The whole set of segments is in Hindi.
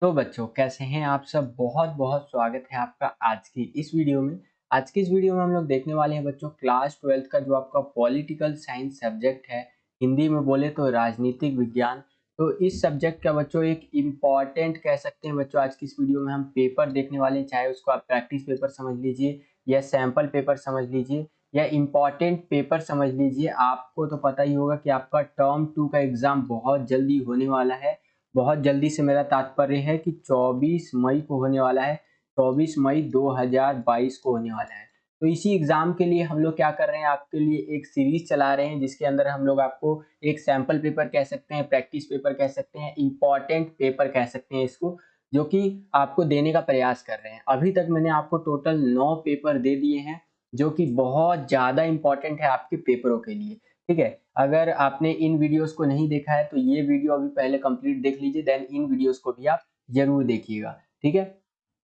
तो बच्चों कैसे हैं आप सब। बहुत बहुत स्वागत है आपका आज की इस वीडियो में। आज की इस वीडियो में हम लोग देखने वाले हैं बच्चों क्लास 12th का जो आपका पॉलिटिकल साइंस सब्जेक्ट है, हिंदी में बोले तो राजनीतिक विज्ञान। तो इस सब्जेक्ट का बच्चों एक इम्पॉर्टेंट कह सकते हैं बच्चों, आज की इस वीडियो में हम पेपर देखने वाले हैं। चाहे उसको आप प्रैक्टिस पेपर समझ लीजिए या सैम्पल पेपर समझ लीजिए या इम्पॉर्टेंट पेपर समझ लीजिए। आपको तो पता ही होगा कि आपका टर्म 2 का एग्जाम बहुत जल्दी होने वाला है। बहुत जल्दी से मेरा तात्पर्य है कि 24 मई को होने वाला है। 24 मई 2022 को होने वाला है। तो इसी एग्जाम के लिए हम लोग क्या कर रहे हैं, आपके लिए एक सीरीज चला रहे हैं जिसके अंदर हम लोग आपको एक सैंपल पेपर कह सकते हैं, प्रैक्टिस पेपर कह सकते हैं, इंपॉर्टेंट पेपर कह सकते हैं इसको, जो कि आपको देने का प्रयास कर रहे हैं। अभी तक मैंने आपको टोटल 9 पेपर दे दिए हैं जो कि बहुत ज़्यादा इंपॉर्टेंट है आपके पेपरों के लिए। ठीक है, अगर आपने इन वीडियोस को नहीं देखा है तो ये वीडियो अभी पहले कंप्लीट देख लीजिए, देन इन वीडियोस को भी आप जरूर देखिएगा। ठीक है,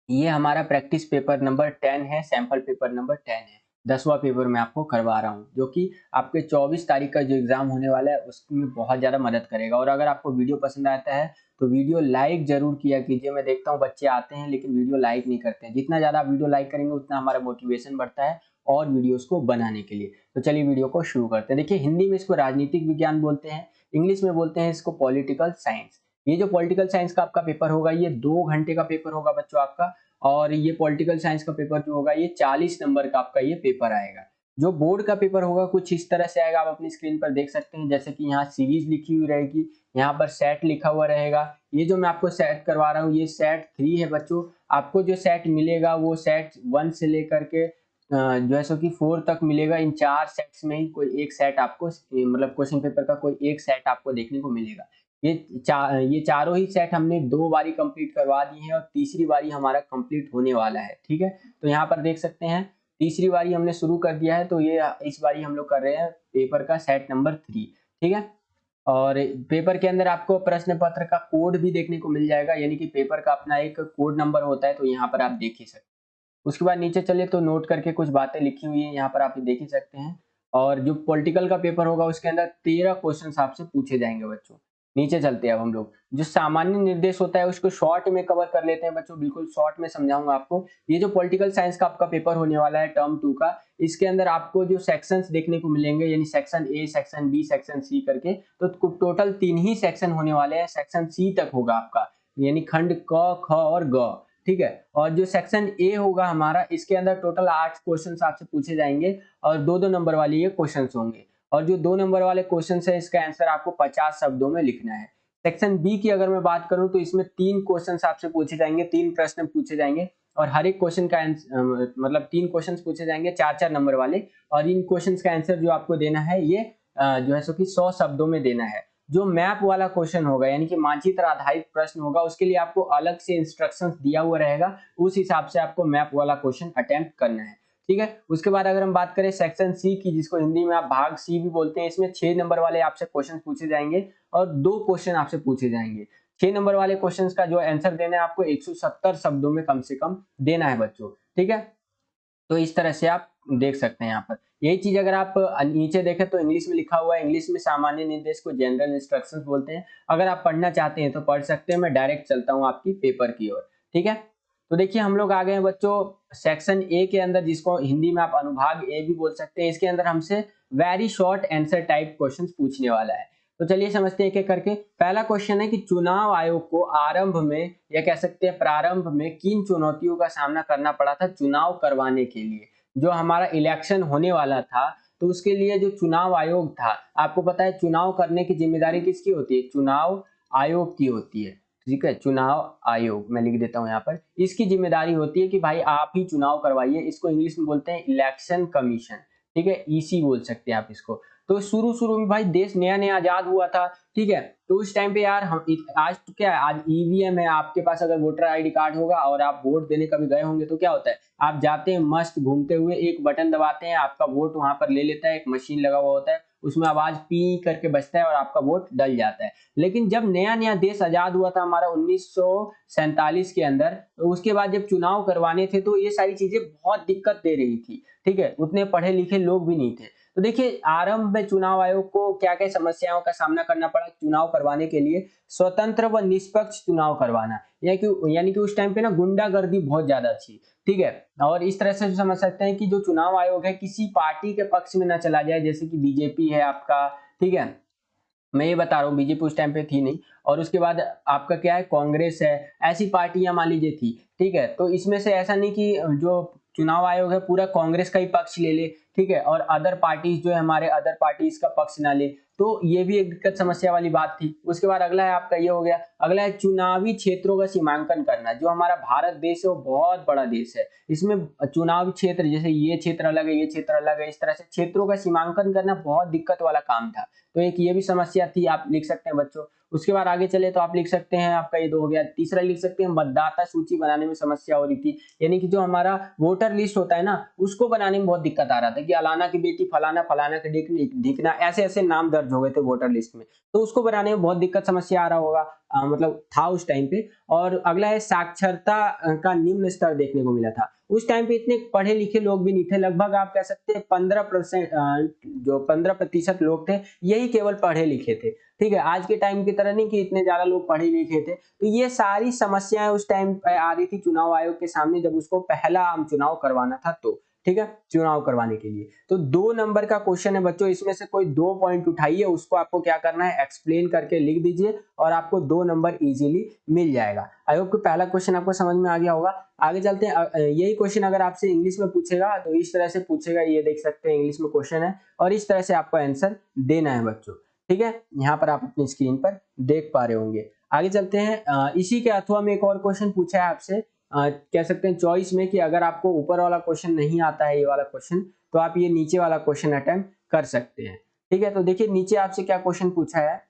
ये हमारा प्रैक्टिस पेपर नंबर 10 है, सैंपल पेपर नंबर 10 है। 10वां पेपर मैं आपको करवा रहा हूँ जो कि आपके 24 तारीख का जो एग्जाम होने वाला है उसमें बहुत ज़्यादा मदद करेगा। और अगर आपको वीडियो पसंद आता है तो वीडियो लाइक जरूर किया कीजिए। मैं देखता हूँ बच्चे आते हैं लेकिन वीडियो लाइक नहीं करते हैं। जितना ज़्यादा आप वीडियो लाइक करेंगे उतना हमारा मोटिवेशन बढ़ता है और वीडियोस को बनाने के लिए। तो चलिए वीडियो को शुरू करते हैं। देखिए, हिंदी में इसको राजनीतिक विज्ञान बोलते हैं, इंग्लिश में बोलते हैं इसको पॉलिटिकल साइंस। ये जो पॉलिटिकल साइंस का आपका पेपर होगा ये 2 घंटे का पेपर होगा बच्चों आपका। और ये पॉलिटिकल साइंस का पेपर जो होगा ये 40 नंबर का आपका ये पेपर आएगा। जो बोर्ड का पेपर होगा कुछ इस तरह से आएगा, आप अपनी स्क्रीन पर देख सकते हैं। जैसे कि यहाँ सीरीज लिखी हुई रहेगी, यहाँ पर सेट लिखा हुआ रहेगा। ये जो मैं आपको सेट करवा रहा हूँ ये सेट 3 है बच्चों। आपको जो सेट मिलेगा वो सेट 1 से लेकर के जो है सो कि 4 तक मिलेगा। इन 4 सेट्स में ही कोई एक सेट आपको मतलब क्वेश्चन पेपर का कोई एक सेट आपको देखने को मिलेगा। ये चारों ही सेट हमने 2 बारी कंप्लीट करवा दी है और तीसरी बारी हमारा कंप्लीट होने वाला है। ठीक है, तो यहाँ पर देख सकते हैं तीसरी बारी हमने शुरू कर दिया है। तो ये इस बारी हम लोग कर रहे हैं पेपर का सेट नंबर 3। ठीक है, और पेपर के अंदर आपको प्रश्न पत्र का कोड भी देखने को मिल जाएगा, यानी कि पेपर का अपना एक कोड नंबर होता है, तो यहाँ पर आप देख ही सकते हैं। उसके बाद नीचे चलिए तो नोट करके कुछ बातें लिखी हुई है यहाँ पर आप देख ही सकते हैं। और जो पॉलिटिकल का पेपर होगा उसके अंदर 13 क्वेश्चंस आपसे पूछे जाएंगे बच्चों। नीचे चलते हैं अब हम लोग। जो सामान्य निर्देश होता है उसको शॉर्ट में कवर कर लेते हैं बच्चों, बिल्कुल शॉर्ट में समझाऊंगा आपको। ये जो पॉलिटिकल साइंस का आपका पेपर होने वाला है टर्म 2 का, इसके अंदर आपको जो सेक्शंस देखने को मिलेंगे यानी section A, section B, section C करके, तो टोटल 3 ही सेक्शन होने वाले हैं। सेक्शन सी तक होगा आपका, यानी खंड क, ख और ग। ठीक है, और जो सेक्शन ए होगा हमारा इसके अंदर टोटल 8 क्वेश्चन आपसे पूछे जाएंगे और 2-2 नंबर वाले ये क्वेश्चन होंगे। और जो 2 नंबर वाले क्वेश्चन है इसका आंसर आपको 50 शब्दों में लिखना है। सेक्शन बी की अगर मैं बात करूं तो इसमें 3 क्वेश्चन आपसे पूछे जाएंगे, 3 प्रश्न पूछे जाएंगे और हर एक क्वेश्चन का मतलब 3 क्वेश्चन पूछे जाएंगे 4-4 नंबर वाले। और इन क्वेश्चन का आंसर जो आपको देना है ये जो है सो कि 100 शब्दों में देना है। जो मैप वाला क्वेश्चन होगा यानी कि मानचित्र आधारित प्रश्न होगा उसके लिए आपको अलग से इंस्ट्रक्शंस दिया हुआ रहेगा, उस हिसाब से आपको मैप वाला क्वेश्चन अटेम्प्ट करना है। ठीक है, उसके बाद अगर हम बात करें सेक्शन सी की, जिसको हिंदी में आप भाग सी भी बोलते हैं, इसमें 6 नंबर वाले आपसे क्वेश्चन पूछे जाएंगे और 2 क्वेश्चन आपसे पूछे जाएंगे। 6 नंबर वाले क्वेश्चन का जो आंसर देना है आपको 170 शब्दों में कम से कम देना है बच्चों। ठीक है, तो इस तरह से आप देख सकते हैं यहाँ पर। यही चीज अगर आप नीचे देखें तो इंग्लिश में लिखा हुआ है, इंग्लिश में सामान्य निर्देश को जनरल इंस्ट्रक्शंस बोलते हैं। अगर आप पढ़ना चाहते हैं तो पढ़ सकते हैं, मैं डायरेक्ट चलता हूँ आपकी पेपर की ओर। ठीक है, तो देखिए हम लोग आ गए हैं बच्चों सेक्शन ए के अंदर, जिसको हिंदी में आप अनुभाग ए भी बोल सकते हैं। इसके अंदर हमसे very short answer type question पूछने वाला है। तो चलिए समझते हैं एक एक करके। पहला क्वेश्चन है कि चुनाव आयोग को आरंभ में या कह सकते हैं प्रारंभ में किन चुनौतियों का सामना करना पड़ा था चुनाव करवाने के लिए। जो हमारा इलेक्शन होने वाला था तो उसके लिए जो चुनाव आयोग था, आपको पता है चुनाव करने की जिम्मेदारी किसकी होती है, चुनाव आयोग की होती है। ठीक है, चुनाव आयोग मैं लिख देता हूं यहाँ पर, इसकी जिम्मेदारी होती है कि भाई आप ही चुनाव करवाइए। इसको इंग्लिश में बोलते हैं इलेक्शन कमीशन। ठीक है, ईसी बोल सकते हैं आप इसको। तो शुरू शुरू में भाई देश नया नया आजाद हुआ था। ठीक है, तो उस टाइम पे यार हम आज तो क्या है, आज ईवीएम है आपके पास, अगर वोटर आईडी कार्ड होगा और आप वोट देने कभी गए होंगे तो क्या होता है, आप जाते हैं मस्त घूमते हुए, एक बटन दबाते हैं, आपका वोट वहां पर ले लेता है, एक मशीन लगा हुआ होता है, उसमें आवाज पी करके बजता है और आपका वोट डल जाता है। लेकिन जब नया नया देश आजाद हुआ था हमारा 1947 के अंदर, तो उसके बाद जब चुनाव करवाने थे तो ये सारी चीजें बहुत दिक्कत दे रही थी। ठीक है, उतने पढ़े लिखे लोग भी नहीं थे। तो देखिए आरंभ में चुनाव आयोग को क्या क्या समस्याओं का सामना करना पड़ा चुनाव करवाने के लिए। स्वतंत्र व निष्पक्ष चुनाव करवाना, यानी कि उस टाइम पे ना गुंडागर्दी बहुत ज्यादा थी, ठीक है। और इस तरह से समझ सकते हैं कि जो चुनाव आयोग है किसी पार्टी के पक्ष में ना चला जाए, जैसे कि बीजेपी है आपका, ठीक है। मैं ये बता रहा हूँ बीजेपी उस टाइम पे थी नहीं। और उसके बाद आपका क्या है, कांग्रेस है, ऐसी पार्टियां मान लीजिए थी, ठीक है। तो इसमें से ऐसा नहीं कि जो चुनाव आयोग है पूरा कांग्रेस का ही पक्ष ले ले, ठीक है, और अदर पार्टीज जो है हमारे अदर पार्टीज का पक्ष ना ले, तो ये भी एक दिक्कत समस्या वाली बात थी। उसके बाद अगला है आपका ये हो गया। अगला है चुनावी क्षेत्रों का सीमांकन करना। जो हमारा भारत देश है वो बहुत बड़ा देश है, इसमें चुनाव क्षेत्र जैसे ये क्षेत्र अलग है, ये क्षेत्र अलग है, इस तरह से क्षेत्रों का सीमांकन करना बहुत दिक्कत वाला काम था। तो एक ये भी समस्या थी, आप लिख सकते हैं बच्चों। उसके बाद आगे चले तो आप लिख सकते हैं, आपका ये दो हो गया। तीसरा लिख सकते हैं मतदाता सूची बनाने में समस्या हो रही थी, यानी कि जो हमारा वोटर लिस्ट होता है ना उसको बनाने में बहुत दिक्कत आ रहा था कि अलाना की बेटी फलाना, फलाना के ढिकना, ऐसे ऐसे नाम दर्ज हो गए थे वोटर लिस्ट में। तो उसको बनाने में बहुत दिक्कत समस्या आ रहा होगा, मतलब था उस टाइम पे। और अगला है साक्षरता का निम्न स्तर देखने को मिला था। उस टाइम पे इतने पढ़े लिखे लोग भी नहीं थे, लगभग आप कह सकते हैं 15%, जो 15% लोग थे यही केवल पढ़े लिखे थे, ठीक है। आज के टाइम की तरह नहीं कि इतने ज्यादा लोग पढ़े लिखे थे। तो ये सारी समस्याएं उस टाइम पे आ रही थी चुनाव आयोग के सामने, जब उसको पहला आम चुनाव करवाना था तो, ठीक है, चुनाव करवाने के लिए। तो 2 नंबर का क्वेश्चन है बच्चों, इसमें से कोई 2 पॉइंट उठाइए, उसको आपको क्या करना है, एक्सप्लेन करके लिख दीजिए और आपको 2 नंबर इजीली मिल जाएगा। आई होप कि पहला क्वेश्चन आपको समझ में आ गया होगा। आगे चलते हैं। यही क्वेश्चन अगर आपसे इंग्लिश में पूछेगा तो इस तरह से पूछेगा, ये देख सकते हैं इंग्लिश में क्वेश्चन है और इस तरह से आपको आंसर देना है बच्चों, ठीक है। यहाँ पर आप अपनी स्क्रीन पर देख पा रहे होंगे। आगे चलते हैं। इसी के अथवा में एक और क्वेश्चन पूछा है आपसे, कह सकते हैं चॉइस में, कि अगर आपको ऊपर वाला क्वेश्चन नहीं आता है ये वाला क्वेश्चन, तो आप ये नीचे वाला क्वेश्चन अटेम्प्ट कर सकते हैं, ठीक है। तो देखिए नीचे आपसे क्या क्वेश्चन पूछा है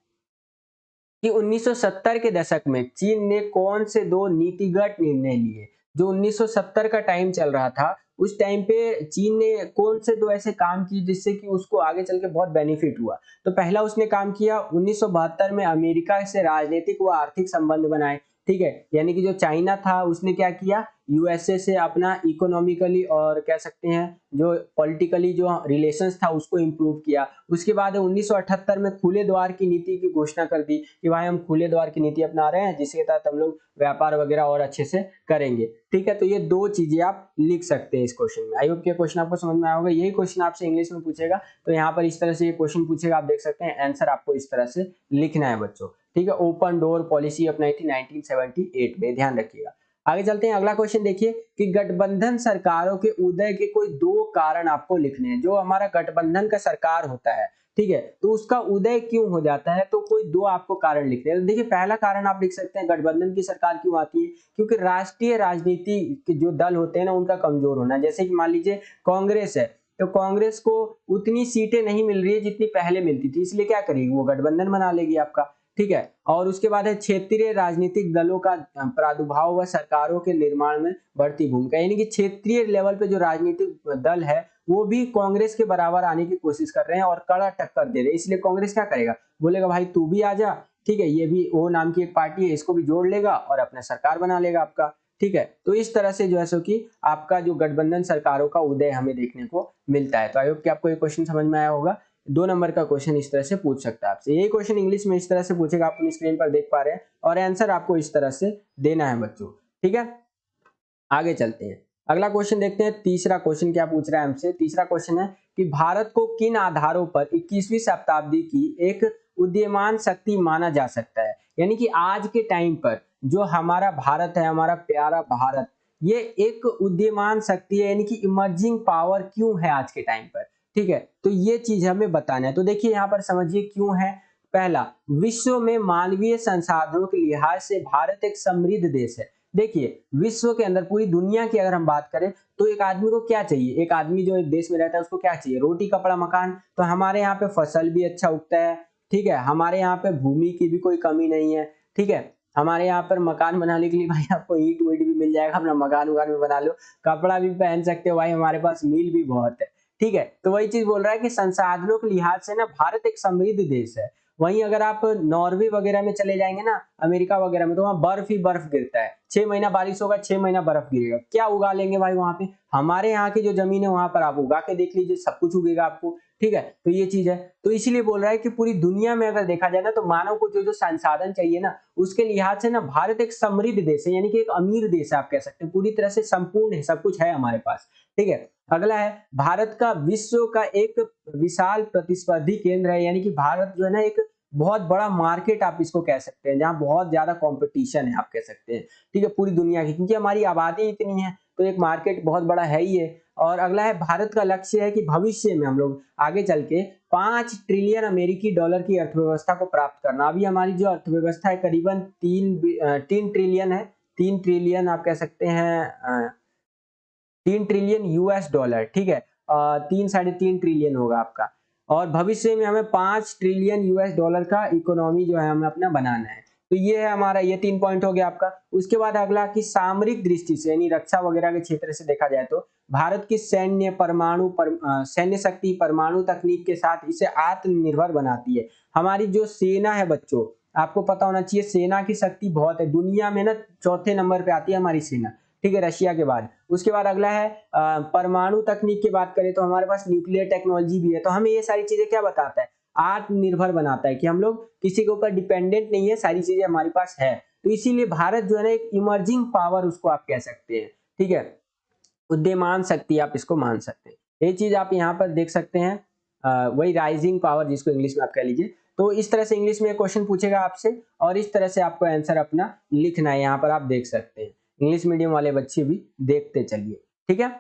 कि 1970 के दशक में चीन ने कौन से 2 नीतिगत निर्णय लिए। जो 1970 का टाइम चल रहा था उस टाइम पे चीन ने कौन से 2 ऐसे काम किए जिससे कि उसको आगे चल के बहुत बेनिफिट हुआ। तो पहला उसने काम किया 1972 में अमेरिका से राजनीतिक व आर्थिक संबंध बनाए, ठीक है। यानी कि जो चाइना था उसने क्या किया, यूएसए से अपना इकोनॉमिकली और कह सकते हैं जो पॉलिटिकली जो रिलेशंस था उसको इंप्रूव किया। उसके बाद 1978 में खुले द्वार की नीति की घोषणा कर दी कि भाई हम खुले द्वार की नीति अपना रहे हैं जिसके तहत हम लोग व्यापार वगैरह और अच्छे से करेंगे, ठीक है। तो ये 2 चीजें आप लिख सकते हैं इस क्वेश्चन में। आई होप कि क्वेश्चन आपको समझ में आया होगा। यही क्वेश्चन आपसे इंग्लिश में पूछेगा तो यहाँ पर इस तरह से ये क्वेश्चन पूछेगा, आप देख सकते हैं। आंसर आपको इस तरह से लिखना है बच्चों, ठीक है। ओपन डोर पॉलिसी अपनाई थी 1978 में, ध्यान रखिएगा। आगे चलते हैं। अगला क्वेश्चन देखिए कि गठबंधन सरकारों के उदय के कोई 2 कारण आपको लिखने हैं। जो हमारा गठबंधन का सरकार होता है, ठीक है, तो उसका उदय क्यों हो जाता है, तो कोई 2 आपको कारण लिखने हैं। देखिए पहला कारण आप लिख सकते हैं, गठबंधन की सरकार क्यों आती है, क्योंकि राष्ट्रीय राजनीति के जो दल होते हैं ना उनका कमजोर होना। जैसे कि मान लीजिए कांग्रेस है, तो कांग्रेस को उतनी सीटें नहीं मिल रही है जितनी पहले मिलती थी, इसलिए क्या करेगी, वो गठबंधन बना लेगी आपका, ठीक है। और उसके बाद है क्षेत्रीय राजनीतिक दलों का प्रादुर्भाव व सरकारों के निर्माण में बढ़ती भूमिका। यानी कि क्षेत्रीय लेवल पे जो राजनीतिक दल है वो भी कांग्रेस के बराबर आने की कोशिश कर रहे हैं और कड़ा टक्कर दे रहे हैं। इसलिए कांग्रेस क्या करेगा, बोलेगा भाई तू भी आ जा, ठीक है, ये भी ओ नाम की एक पार्टी है, इसको भी जोड़ लेगा और अपना सरकार बना लेगा आपका, ठीक है। तो इस तरह से जो है सो कि आपका जो गठबंधन सरकारों का उदय हमें देखने को मिलता है। तो आई होप कि आपको ये क्वेश्चन समझ में आया होगा। 2 नंबर का क्वेश्चन इस तरह से पूछ सकता है आपसे। यही क्वेश्चन इंग्लिश में इस तरह से पूछेगा, आप अपनी स्क्रीन पर देख पा रहे हैं और आंसर आपको इस तरह से देना है बच्चों, ठीक है। आगे चलते हैं। अगला क्वेश्चन देखते हैं। तीसरा क्वेश्चन क्या पूछ रहा है हमसे। तीसरा क्वेश्चन है कि भारत को किन आधारों पर 21वीं शताब्दी की एक उदीयमान शक्ति माना जा सकता है। यानी कि आज के टाइम पर जो हमारा भारत है, हमारा प्यारा भारत, ये एक उदीयमान शक्ति है, यानी कि इमर्जिंग पावर क्यों है आज के टाइम पर, ठीक है। तो ये चीज हमें बताना है। तो देखिए यहाँ पर समझिए क्यों है। पहला, विश्व में मानवीय संसाधनों के लिहाज से भारत एक समृद्ध देश है। देखिए विश्व के अंदर, पूरी दुनिया की अगर हम बात करें तो एक आदमी को क्या चाहिए, एक आदमी जो एक देश में रहता है उसको क्या चाहिए, रोटी कपड़ा मकान। तो हमारे यहाँ पे फसल भी अच्छा उगता है, ठीक है, हमारे यहाँ पे भूमि की भी कोई कमी नहीं है, ठीक है। हमारे यहाँ पर मकान बनाने के लिए भाई आपको ईंट वीट भी मिल जाएगा, अपना मकान वकान भी बना लो, कपड़ा भी पहन सकते हो भाई, हमारे पास मिल भी बहुत है, ठीक है। तो वही चीज बोल रहा है कि संसाधनों के लिहाज से ना भारत एक समृद्ध देश है। वहीं अगर आप नॉर्वे वगैरह में चले जाएंगे ना, अमेरिका वगैरह में, तो वहां बर्फ ही बर्फ गिरता है। 6 महीना बारिश होगा, 6 महीना बर्फ गिरेगा, क्या उगा लेंगे भाई वहां पे। हमारे यहाँ की जो जमीन है वहां पर आप उगा के देख लीजिए, सब कुछ उगेगा आपको, ठीक है, तो ये चीज है। तो इसीलिए बोल रहा है कि पूरी दुनिया में अगर देखा जाए ना तो मानव को जो जो संसाधन चाहिए ना उसके लिहाज से ना भारत एक समृद्ध देश है, यानी कि एक अमीर देश है आप कह सकते हैं, पूरी तरह से संपूर्ण है, सब कुछ है हमारे पास। ठीक है, अगला है भारत का विश्व का एक विशाल प्रतिस्पर्धी केंद्र है, यानी कि भारत जो है ना एक बहुत बड़ा मार्केट आप इसको कह सकते हैं, जहां बहुत ज्यादा कंपटीशन है आप कह सकते हैं। ठीक है, पूरी दुनिया की, क्योंकि हमारी आबादी इतनी है तो एक मार्केट बहुत बड़ा है ही है। और अगला है भारत का लक्ष्य है कि भविष्य में हम लोग आगे चल के 5 ट्रिलियन अमेरिकी डॉलर की अर्थव्यवस्था को प्राप्त करना। अभी हमारी जो अर्थव्यवस्था है करीबन 3 ट्रिलियन है, 3 ट्रिलियन आप कह सकते हैं, 3 ट्रिलियन यूएस डॉलर। ठीक है, 3 साढ़े 3 ट्रिलियन होगा आपका। और भविष्य में हमें 5 ट्रिलियन यूएस डॉलर का इकोनॉमी जो है हमें अपना बनाना है। तो ये है हमारा, ये 3 पॉइंट हो गया आपका। उसके बाद अगला कि सामरिक दृष्टि से यानी रक्षा वगैरह के क्षेत्र से देखा जाए तो भारत की सैन्य शक्ति परमाणु तकनीक के साथ इसे आत्मनिर्भर बनाती है। हमारी जो सेना है बच्चों, आपको पता होना चाहिए सेना की शक्ति बहुत है, दुनिया में ना चौथे नंबर पे आती है हमारी सेना। ठीक है, रशिया के बाद। उसके बाद अगला है परमाणु तकनीक की बात करें तो हमारे पास न्यूक्लियर टेक्नोलॉजी भी है। तो हमें ये सारी चीजें क्या बताता है, आत्मनिर्भर बनाता है कि हम लोग किसी के ऊपर डिपेंडेंट नहीं है, सारी चीजें हमारे पास है। तो इसीलिए भारत जो है ना एक इमर्जिंग पावर उसको आप कह सकते हैं। ठीक है, उदीयमान शक्ति आप इसको मान सकते हैं। ये चीज आप यहाँ पर देख सकते हैं, वही राइजिंग पावर जिसको इंग्लिश में आप कह लीजिए। तो इस तरह से इंग्लिश में क्वेश्चन पूछेगा आपसे और इस तरह से आपको आंसर अपना लिखना है, यहाँ पर आप देख सकते हैं। इंग्लिश मीडियम वाले बच्चे भी देखते चलिए। ठीक है,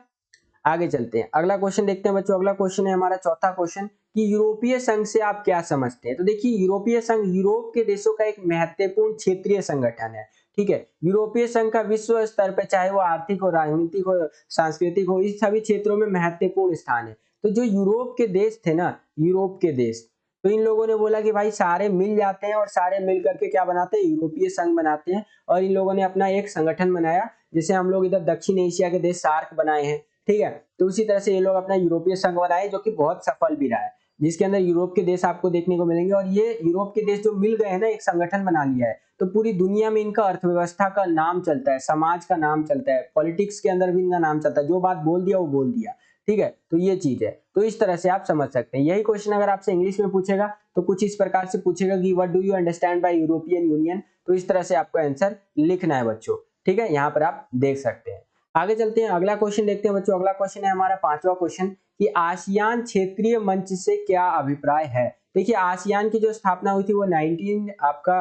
आगे चलते हैं, अगला क्वेश्चन देखते हैं बच्चों। अगला क्वेश्चन है हमारा चौथा क्वेश्चन कि यूरोपीय संघ से आप क्या समझते हैं। तो देखिए, यूरोपीय संघ यूरोप के देशों का एक महत्वपूर्ण क्षेत्रीय संगठन है। ठीक है, यूरोपीय संघ का विश्व स्तर पर चाहे वो आर्थिक हो, राजनीतिक हो, सांस्कृतिक हो, इस सभी क्षेत्रों में महत्वपूर्ण स्थान है। तो जो यूरोप के देश थे ना, यूरोप के देश, तो इन लोगों ने बोला कि भाई सारे मिल जाते हैं और सारे मिल करके क्या बनाते हैं, यूरोपीय संघ बनाते हैं। और इन लोगों ने अपना एक संगठन बनाया, जैसे हम लोग इधर दक्षिण एशिया के देश सार्क बनाए हैं। ठीक है, तो उसी तरह से ये लोग अपना यूरोपीय संघ बनाए जो कि बहुत सफल भी रहा है, जिसके अंदर यूरोप के देश आपको देखने को मिलेंगे। और ये यूरोप के देश जो मिल गए हैं ना, एक संगठन बना लिया है, तो पूरी दुनिया में इनका अर्थव्यवस्था का नाम चलता है, समाज का नाम चलता है, पॉलिटिक्स के अंदर भी इनका नाम चलता है, जो बात बोल दिया वो बोल दिया। ठीक है, तो ये चीज है। तो इस तरह से आप समझ सकते हैं। यही क्वेश्चन अगर आपसे इंग्लिश में पूछेगा तो कुछ इस प्रकार से पूछेगा कि what do you understand by European union. तो इस तरह से आपको आंसर लिखना है बच्चों। ठीक है, यहाँ पर आप देख सकते हैं। आगे चलते हैं, अगला क्वेश्चन देखते हैं बच्चों। अगला क्वेश्चन है हमारा पांचवा क्वेश्चन कि आसियान क्षेत्रीय मंच से क्या अभिप्राय है। देखिए, आसियान की जो स्थापना हुई थी वो 19 आपका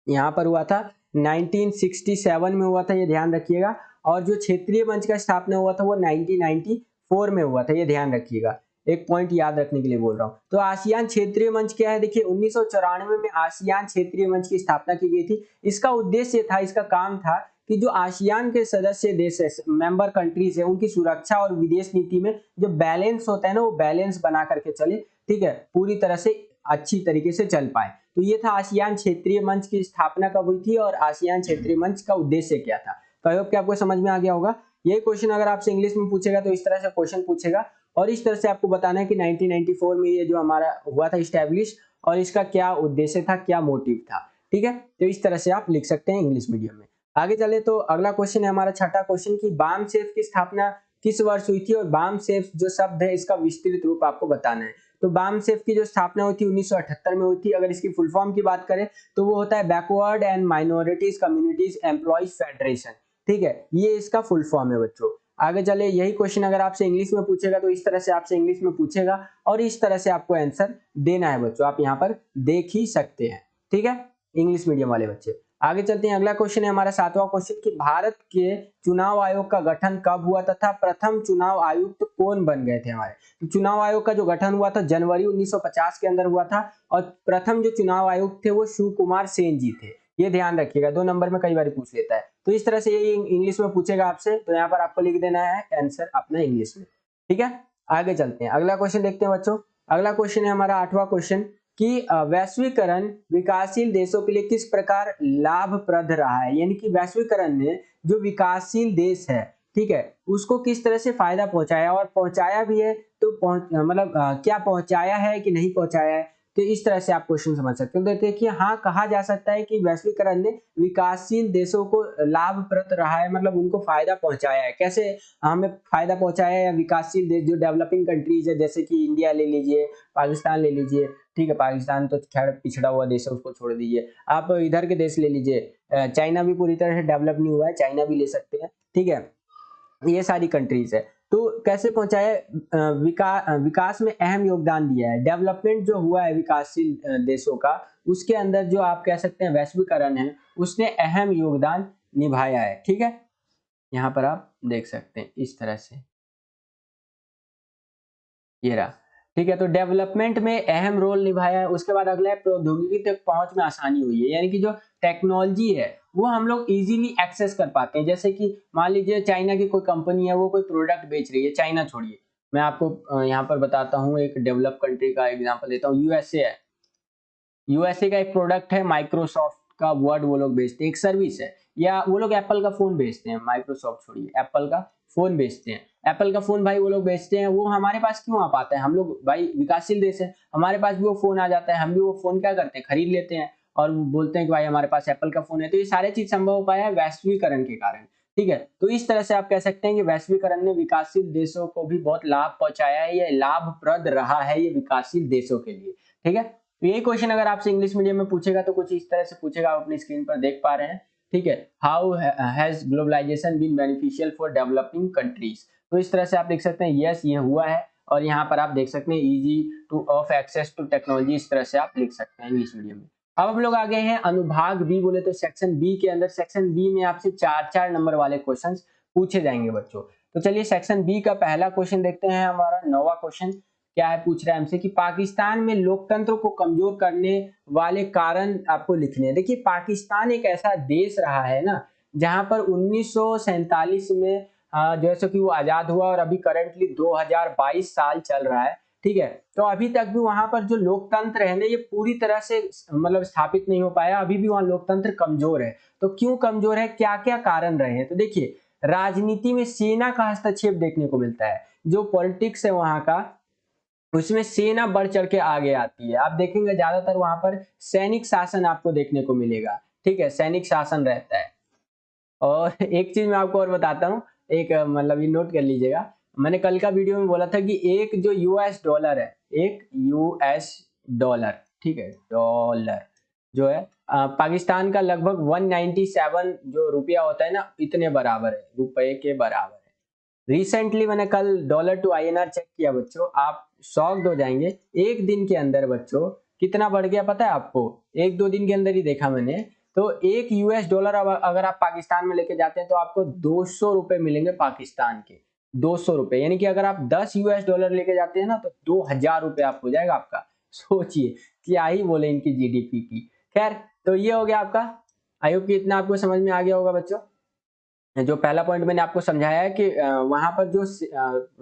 यहाँ पर हुआ था 1967 में हुआ था, ये ध्यान रखिएगा। और जो क्षेत्रीय मंच का स्थापना हुआ था वो 1994 में हुआ था, ये ध्यान रखिएगा। एक पॉइंट याद रखने के लिए बोल रहा हूँ। तो आसियान क्षेत्रीय मंच क्या है, देखिए 1994 में आसियान क्षेत्रीय मंच की स्थापना की गई थी। इसका उद्देश्य था, इसका काम था कि जो आसियान के सदस्य देश है, मेंबर कंट्रीज है, उनकी सुरक्षा और विदेश नीति में जो बैलेंस होता है ना, वो बैलेंस बना करके चले। ठीक है, पूरी तरह से अच्छी तरीके से चल पाए। तो ये था आसियान क्षेत्रीय मंच की स्थापना कब हुई थी और आसियान क्षेत्रीय मंच का उद्देश्य क्या था। तो आई होप कि आपको समझ में आ गया होगा। ये क्वेश्चन अगर आपसे इंग्लिश में पूछेगा तो इस तरह से क्वेश्चन पूछेगा और इस तरह से आपको बताना है कि 1994 में ये जो हमारा हुआ था स्टैब्लिश, और इसका क्या उद्देश्य था, क्या मोटिव था। ठीक है, तो इस तरह से आप लिख सकते हैं इंग्लिश मीडियम में। आगे चले तो अगला क्वेश्चन है हमारा छठा क्वेश्चन कि बामसेफ की स्थापना किस वर्ष हुई थी और बामसेफ जो शब्द है इसका विस्तृत रूप आपको बताना है। तो बामसेफ की जो स्थापना हुई थी 1978 में हुई थी। अगर इसकी फुल फॉर्म की बात करें तो वो होता है backward and minorities communities employees federation. ठीक है, ये इसका फुल फॉर्म है बच्चों। आगे चले, यही क्वेश्चन अगर आपसे इंग्लिश में पूछेगा तो इस तरह से आपसे इंग्लिश में पूछेगा और इस तरह से आपको आंसर देना है बच्चों, आप यहाँ पर देख ही सकते हैं। ठीक है, इंग्लिश मीडियम वाले बच्चे। आगे चलते हैं, अगला क्वेश्चन है हमारा सातवां क्वेश्चन कि भारत के चुनाव आयोग का गठन कब हुआ तथा प्रथम चुनाव आयुक्त कौन बन गए थे हमारे। तो चुनाव आयोग का जो गठन हुआ था जनवरी 1950 के अंदर हुआ था और प्रथम जो चुनाव आयुक्त थे वो शिव कुमार सेन जी थे। ये ध्यान रखिएगा, 2 नंबर में कई बार पूछ लेता है। तो इस तरह से ये इंग्लिश में पूछेगा आपसे, तो यहाँ पर आपको लिख देना है आंसर अपना इंग्लिश में। ठीक है, आगे चलते हैं, अगला क्वेश्चन देखते हैं बच्चों। अगला क्वेश्चन है हमारा आठवां क्वेश्चन कि वैश्वीकरण विकासशील देशों के लिए किस प्रकार लाभप्रद रहा है। यानी कि वैश्वीकरण ने जो विकासशील देश है, ठीक है, उसको किस तरह से फायदा पहुंचाया और पहुंचाया भी है। तो मतलब क्या पहुंचाया है कि नहीं पहुंचाया है। तो इस तरह से आप क्वेश्चन समझ सकते हो। तो देखिए, हाँ, कहा जा सकता है कि वैश्वीकरण ने विकासशील देशों को लाभप्रद रहा है, मतलब उनको फायदा पहुंचाया है। कैसे हमें फायदा पहुंचाया है? या विकासशील देश जो डेवलपिंग कंट्रीज है, जैसे कि इंडिया ले लीजिए, पाकिस्तान ले लीजिए, ठीक है, पाकिस्तान तो खैर पिछड़ा हुआ देश है, उसको छोड़ दीजिए। आप इधर के देश ले लीजिए, चाइना भी पूरी तरह से डेवलप नहीं हुआ है, चाइना भी ले सकते हैं, ठीक है, ये सारी कंट्रीज है। तो कैसे पहुंचाए? विकास में अहम योगदान दिया है। डेवलपमेंट जो हुआ है विकासशील देशों का, उसके अंदर जो आप कह सकते हैं वैश्वीकरण है, उसने अहम योगदान निभाया है, ठीक है। यहाँ पर आप देख सकते हैं इस तरह से, ये रहा, ठीक है। तो डेवलपमेंट में अहम रोल निभाया है। उसके बाद अगला है प्रौद्योगिकी तक पहुंच में आसानी हुई है, यानी कि जो टेक्नोलॉजी है वो हम लोग इजीली एक्सेस कर पाते हैं। जैसे कि मान लीजिए चाइना की कोई कंपनी है, वो कोई प्रोडक्ट बेच रही है, चाइना छोड़िए, मैं आपको यहाँ पर बताता हूँ, एक डेवलप कंट्री का एग्जांपल देता हूँ, यूएसए है। यूएसए का एक प्रोडक्ट है माइक्रोसॉफ्ट का वर्ड, वो लोग बेचते हैं, एक सर्विस है। या वो लोग एप्पल का फोन बेचते हैं, माइक्रोसॉफ्ट छोड़िए, एप्पल का फोन बेचते हैं। एप्पल का फोन भाई वो लोग बेचते हैं, वो हमारे पास क्यों आ पाता है? हम लोग भाई विकासशील देश है, हमारे पास भी वो फोन आ जाता है, हम भी वो फोन क्या करते हैं, खरीद लेते हैं और बोलते हैं कि भाई हमारे पास एप्पल का फोन है। तो ये सारे चीज संभव हो पाया है वैश्वीकरण के कारण, ठीक है। तो इस तरह से आप कह सकते हैं कि वैश्वीकरण ने विकासशील देशों को भी बहुत लाभ पहुंचाया है, ये लाभप्रद रहा है ये विकासशील देशों के लिए, ठीक है। तो यही क्वेश्चन अगर आपसे इंग्लिश मीडियम में पूछेगा तो कुछ इस तरह से पूछेगा, आप अपनी स्क्रीन पर देख पा रहे हैं, ठीक है। How has globalisation been beneficial for developing countries? तो इस तरह से आप लिख सकते हैं यस ये हुआ है, और यहाँ पर आप देख सकते हैं easy to of access to technology, इस तरह से आप लिख सकते हैं इंग्लिश मीडियम में। अब हम लोग आ गए हैं अनुभाग बी, बोले तो सेक्शन बी के अंदर। सेक्शन बी में आपसे 4-4 नंबर वाले क्वेश्चंस पूछे जाएंगे बच्चों। तो चलिए सेक्शन बी का पहला क्वेश्चन देखते हैं। हमारा 9वां क्वेश्चन क्या है, पूछ रहा है हमसे कि पाकिस्तान में लोकतंत्र को कमजोर करने वाले कारण आपको लिखने हैं। देखिए पाकिस्तान एक ऐसा देश रहा है ना, जहां पर 1947 में जैसे कि वो आजाद हुआ, और अभी करंटली 2022 साल चल रहा है, ठीक है। तो अभी तक भी वहां पर जो लोकतंत्र है ना, ये पूरी तरह से मतलब स्थापित नहीं हो पाया, अभी भी वहां लोकतंत्र कमजोर है। तो क्यों कमजोर है, क्या क्या कारण रहे हैं? तो देखिए राजनीति में सेना का हस्तक्षेप देखने को मिलता है। जो पॉलिटिक्स है वहां का, उसमें सेना बढ़ चढ़ के आगे आती है। आप देखेंगे ज्यादातर वहां पर सैनिक शासन आपको देखने को मिलेगा, ठीक है, सैनिक शासन रहता है। और एक चीज मैं आपको और बताता हूँ, एक मतलब ये नोट कर लीजिएगा, मैंने कल का वीडियो में बोला था कि एक जो यूएस डॉलर है, एक यूएस डॉलर, ठीक है, डॉलर जो है पाकिस्तान का लगभग 197 जो रुपया होता है ना, इतने बराबर है, रुपए के बराबर है। रिसेंटली मैंने कल डॉलर टू आईएनआर चेक किया बच्चों, आप शॉक्ड हो जाएंगे, एक दिन के अंदर बच्चों कितना बढ़ गया पता है आपको? 1-2 दिन के अंदर ही देखा मैंने। तो एक यूएस डॉलर अगर आप पाकिस्तान में लेके जाते हैं तो आपको 200 रुपए मिलेंगे पाकिस्तान के, 200 रुपए। यानी कि अगर आप 10 यूएस डॉलर लेके जाते हैं ना तो 2000 रुपए आप हो जाएगा आपका। सोचिए क्या ही बोले इनकी जीडीपी की। खैर तो ये हो गया आपका। आई होप कि इतना आपको समझ में आ गया होगा बच्चों। जो पहला पॉइंट मैंने आपको समझाया है कि वहां पर जो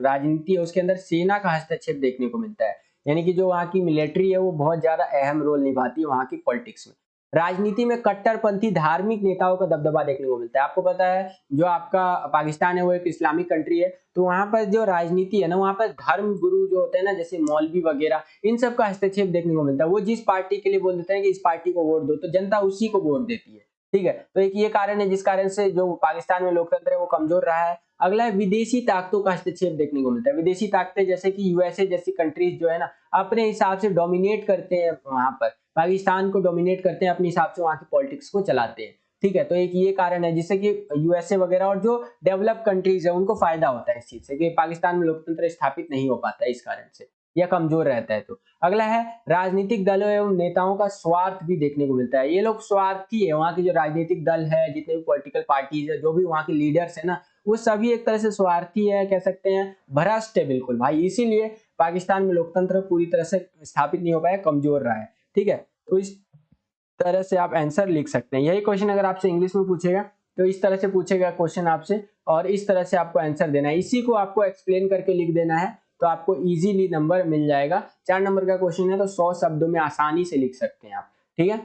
राजनीति है उसके अंदर सेना का हस्तक्षेप देखने को मिलता है, यानी कि जो वहाँ की मिलिट्री है वो बहुत ज्यादा अहम रोल निभाती है वहाँ की पॉलिटिक्स में। राजनीति में कट्टरपंथी धार्मिक नेताओं का दबदबा देखने को मिलता है। आपको पता है जो आपका पाकिस्तान है वो एक इस्लामिक कंट्री है, तो वहां पर जो राजनीति है ना, वहां पर धर्म गुरु जो होते हैं ना, जैसे मौलवी वगैरह, इन सब का हस्तक्षेप देखने को मिलता है। वो जिस पार्टी के लिए बोल देते हैं कि इस पार्टी को वोट दो, तो जनता उसी को वोट देती है, ठीक है। तो एक ये कारण है जिस कारण से जो पाकिस्तान में लोकतंत्र है वो कमजोर रहा है। अगला है विदेशी ताकतों का हस्तक्षेप देखने को मिलता है। विदेशी ताकतें जैसे कि यूएसए जैसी कंट्रीज जो है ना, अपने हिसाब से डोमिनेट करते हैं, वहां पर पाकिस्तान को डोमिनेट करते हैं, अपने हिसाब से वहां की पॉलिटिक्स को चलाते हैं, ठीक है। तो एक ये कारण है जिससे कि यूएसए वगैरह और जो डेवलप कंट्रीज है उनको फायदा होता है इस चीज से कि पाकिस्तान में लोकतंत्र स्थापित नहीं हो पाता है इस कारण से, या कमजोर रहता है। तो अगला है राजनीतिक दलों एवं नेताओं का स्वार्थ भी देखने को मिलता है। ये लोग स्वार्थी है, वहाँ के जो राजनीतिक दल है, जितने भी पॉलिटिकल पार्टीज है, जो भी वहाँ के लीडर्स है ना, वो सभी एक तरह से स्वार्थी है, कह सकते हैं भ्रष्ट है बिल्कुल भाई। इसीलिए पाकिस्तान में लोकतंत्र पूरी तरह से स्थापित नहीं हो पाया, कमजोर रहा है, ठीक है। तो इस तरह से आप आंसर लिख सकते हैं। यही क्वेश्चन अगर आपसे इंग्लिश में पूछेगा तो इस तरह से पूछेगा क्वेश्चन आपसे, और इस तरह से आपको आंसर देना है। इसी को आपको एक्सप्लेन करके लिख देना है, तो आपको इजीली नंबर मिल जाएगा। 4 नंबर का क्वेश्चन है तो 100 शब्दों में आसानी से लिख सकते हैं आप, ठीक है।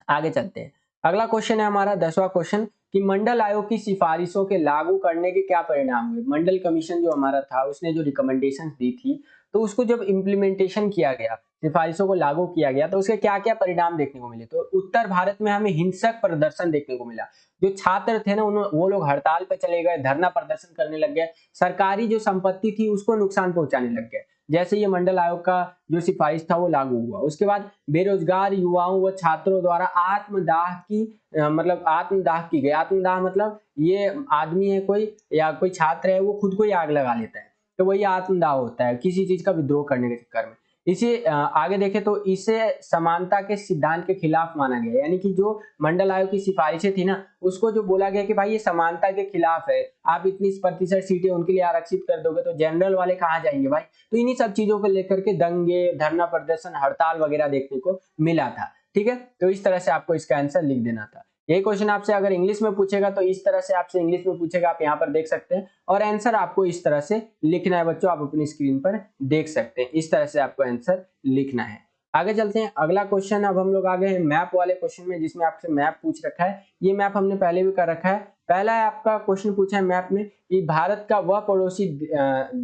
आगे चलते हैं। अगला क्वेश्चन है हमारा 10वां क्वेश्चन कि मंडल आयोग की सिफारिशों के लागू करने के क्या परिणाम हुए। मंडल कमीशन जो हमारा था उसने जो रिकमेंडेशंस दी थी, तो उसको जब इम्प्लीमेंटेशन किया गया सिफारिशों को लागू किया गया तो उसके क्या क्या परिणाम देखने को मिले। तो उत्तर भारत में हमें हिंसक प्रदर्शन देखने को मिला। जो छात्र थे ना वो लोग हड़ताल पे चले गए, धरना प्रदर्शन करने लग गए, सरकारी जो संपत्ति थी उसको नुकसान पहुंचाने लग गए। जैसे ये मंडल आयोग का जो सिफारिश था वो लागू हुआ, उसके बाद बेरोजगार युवाओं व छात्रों द्वारा आत्मदाह की मतलब आत्मदाह की गई। आत्मदाह मतलब ये आदमी है कोई या कोई छात्र है वो खुद को ही आग लगा लेता है, तो वही आत्मदाह होता है किसी चीज का विद्रोह करने के चक्कर में। इसे आगे देखें तो इसे समानता के सिद्धांत के खिलाफ माना गया, यानी कि जो मंडल आयोग की सिफारिशें थी ना उसको जो बोला गया कि भाई ये समानता के खिलाफ है, आप इतनी प्रतिशत सीटें उनके लिए आरक्षित कर दोगे तो जनरल वाले कहाँ जाएंगे भाई। तो इन्हीं सब चीजों को लेकर के दंगे, धरना प्रदर्शन, हड़ताल वगैरह देखने को मिला था। ठीक है, तो इस तरह से आपको इसका आंसर लिख देना था। यही क्वेश्चन आपसे अगर इंग्लिश में पूछेगा तो इस तरह से आपसे इंग्लिश में पूछेगा, आप यहाँ पर देख सकते हैं, और आंसर आपको इस तरह से लिखना है बच्चों, आप अपनी स्क्रीन पर देख सकते हैं, इस तरह से आपको आंसर लिखना है। आगे चलते हैं, अगला क्वेश्चन। अब हम लोग आ गए हैं मैप वाले क्वेश्चन में, जिसमें आपसे मैप पूछ रखा है। ये मैप हमने पहले भी कर रखा है। पहला है आपका क्वेश्चन पूछा है मैप में कि भारत का वह पड़ोसी